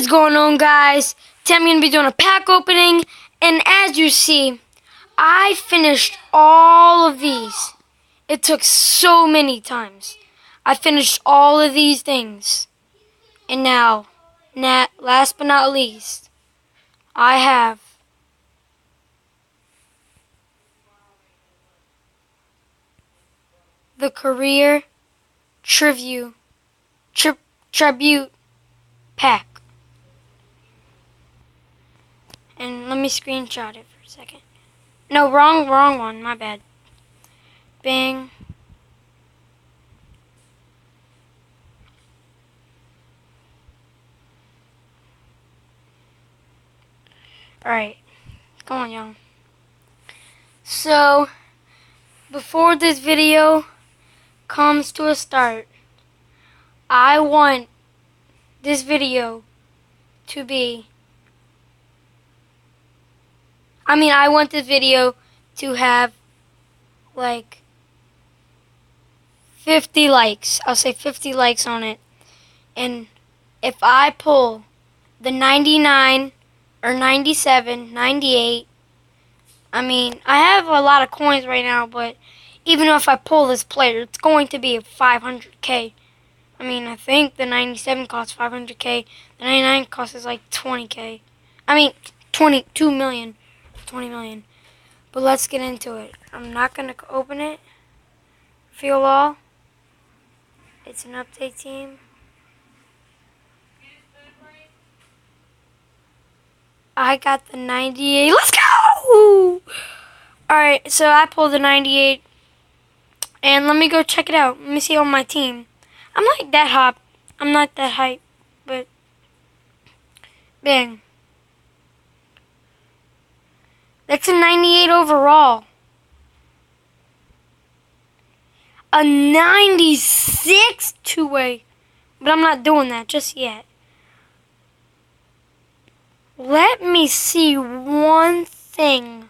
is going on, guys? Today I'm going to be doing a pack opening, and as you see, I finished all of these. It took so many times. I finished all of these things. And now, last but not least, I have the Career Tribute Pack. And let me screenshot it for a second. No, wrong one, my bad. Bang. Alright, come on, young. So, before this video comes to a start, I want this video to be, I want this video to have like 50 likes. I'll say 50 likes on it. And if I pull the 99 or 97, 98, I have a lot of coins right now, but even if I pull this player, it's going to be 500k. I think the 97 costs 500k. The 99 costs like 20k. 22 million. 20 million. But let's get into it. I'm not going to open it. Feel all. It's an update team. I got the 98. Let's go! Alright, so I pulled the 98. And let me go check it out. Let me see on my team. I'm not that hot. I'm not that hype. But, bang. That's a 98 overall. A 96 two-way. But I'm not doing that just yet. Let me see one thing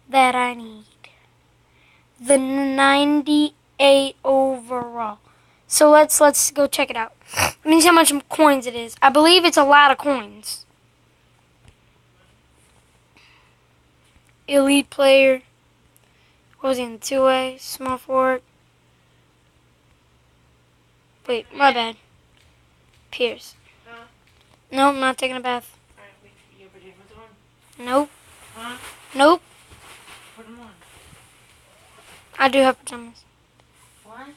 that I need. The 98 overall. So let's go check it out. Let me see how much coins it is. I believe it's a lot of coins. Elite player. What was he in? 2A? Small forward. Wait, my bad. Pierce. No, I'm not taking a bath. You have pajamas on? Nope. Huh? Nope. Put them on. I do have pajamas. What?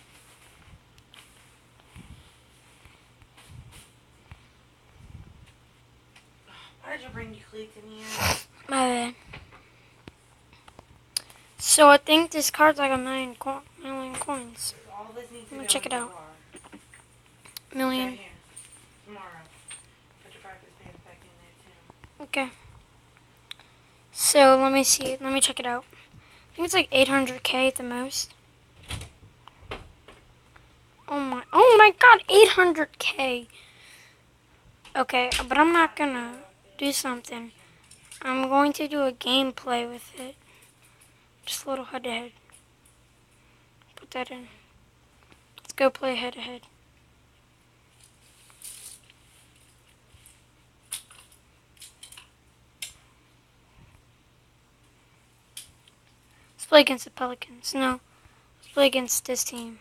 Why did you bring your cleats in here? My bad. So I think this card's like a million coins. All this needs to Let me go check in it the out. car. Million. Right here. Tomorrow. Put your practice pants back in there too. Okay. So let me see. Let me check it out. I think it's like 800k at the most. Oh my god, 800k. Okay, but I'm not gonna do something. I'm going to do a gameplay with it. Just a little head-to-head. Put that in. Let's go play head-to-head. Let's play against the Pelicans. No, let's play against this team.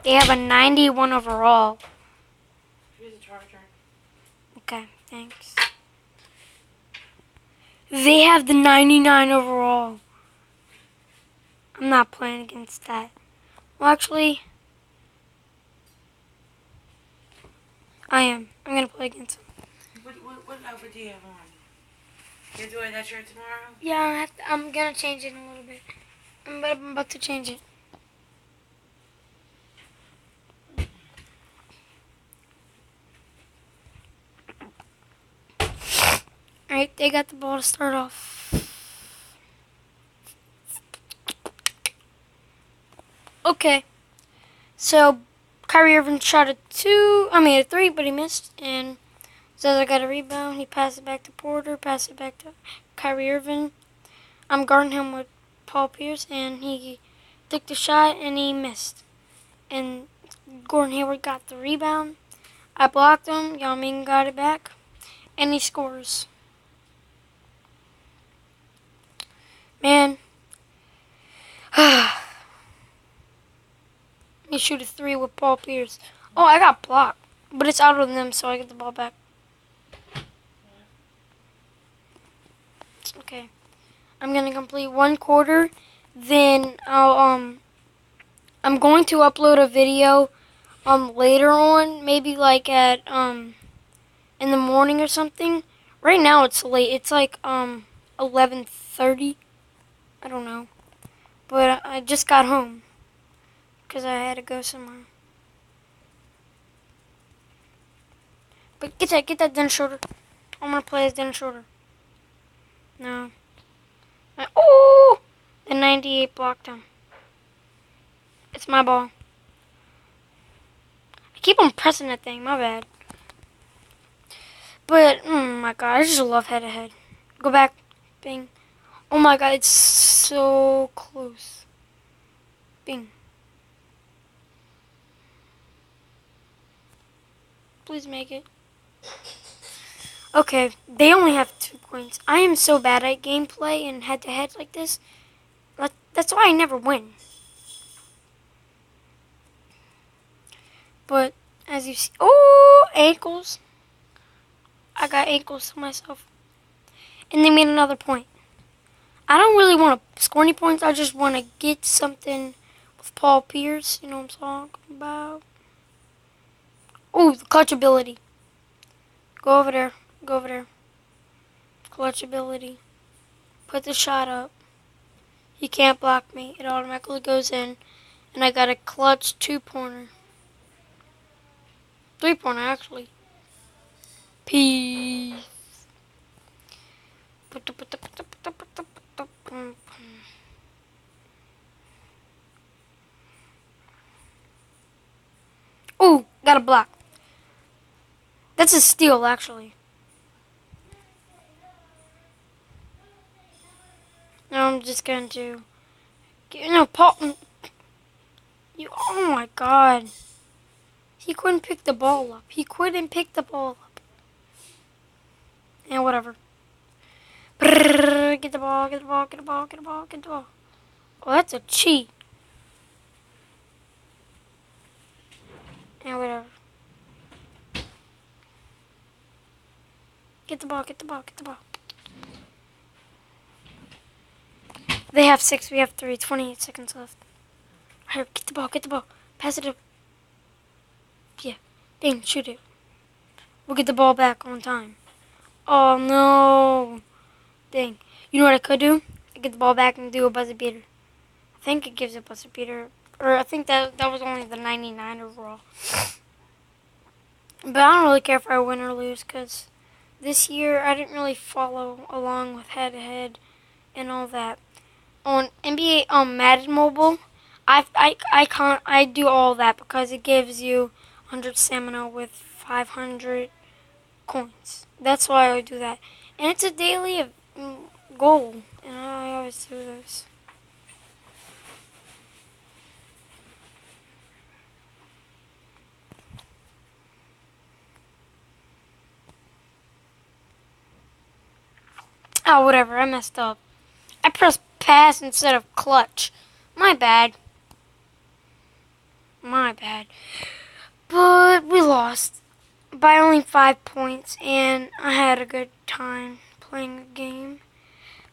They have a 91 overall. Here's a charger. Okay, thanks. They have the 99 overall. I'm not playing against that. Well, actually, I am. I'm going to play against them. What outfit do you have on? You gonna wear that shirt tomorrow? Yeah, I'm going to change it in a little bit. I'm about to change it. Alright, they got the ball to start off. Okay. So, Kyrie Irving shot a 3, but he missed. And Zaza got a rebound. He passed it back to Porter, passed it back to Kyrie Irving. I'm guarding him with Paul Pierce, and he took the shot, and he missed. And Gordon Hayward got the rebound. I blocked him. Yao Ming got it back. And he scores. Man. He shoot a 3 with Paul Pierce. Oh, I got blocked. But it's out of them, so I get the ball back. Okay. I'm gonna complete 1/4. Then I'm going to upload a video later on, maybe like at in the morning or something. Right now it's late. It's like 11:30. I don't know. But I just got home because I had to go somewhere. But get that Dennis Schroeder. I'm gonna play as Dennis Schroeder. No. Oh! The 98 blocked him. It's my ball. I keep on pressing that thing. My bad. But, oh my god, I just love head-to-head. Go back. Bing. Oh my god, it's so close. Bing. Please make it. Okay, they only have 2 points. I am so bad at gameplay and head-to-head like this. That's why I never win. But, as you see... Oh, ankles. I got ankles to myself. And they made another point. I don't really want to score any points. I just want to get something with Paul Pierce. You know what I'm talking about? Oh, the clutch ability. Go over there. Go over there. Clutch ability. Put the shot up. He can't block me. It automatically goes in. And I got a clutch 2-pointer. 3-pointer, actually. Peace. Ooh, got a block. That's a steal, actually. Now I'm just going to... Paul... Oh my god. He couldn't pick the ball up. He couldn't pick the ball up. And whatever. Get the ball, get the ball, get the ball, get the ball, get the ball. Oh, that's a cheat. And whatever. Get the ball, get the ball, get the ball. They have 6, we have 3. 28 seconds left. Hurry, get the ball, get the ball. Pass it up. Yeah. Dang, shoot it. We'll get the ball back on time. Oh, no. Dang. You know what I could do? I get the ball back and do a buzzer beater. I think it gives a buzzer beater. Or I think that was only the 99 overall. But I don't really care if I win or lose because this year I didn't really follow along with head-to-head and all that. On NBA Madden Mobile, I do all that because it gives you 100 stamina with 500 coins. That's why I do that. And it's a daily goal, and I always do this. Oh, whatever, I messed up. I pressed pass instead of clutch. My bad. My bad. But we lost by only 5 points, and I had a good time playing the game.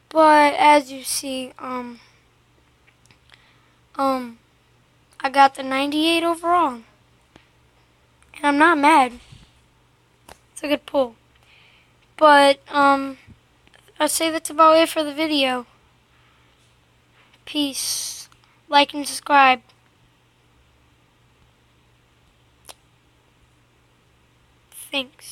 But as you see, I got the 98 overall, and I'm not mad. It's a good pull. But I'd say that's about it for the video. Peace. Like and subscribe. Thanks.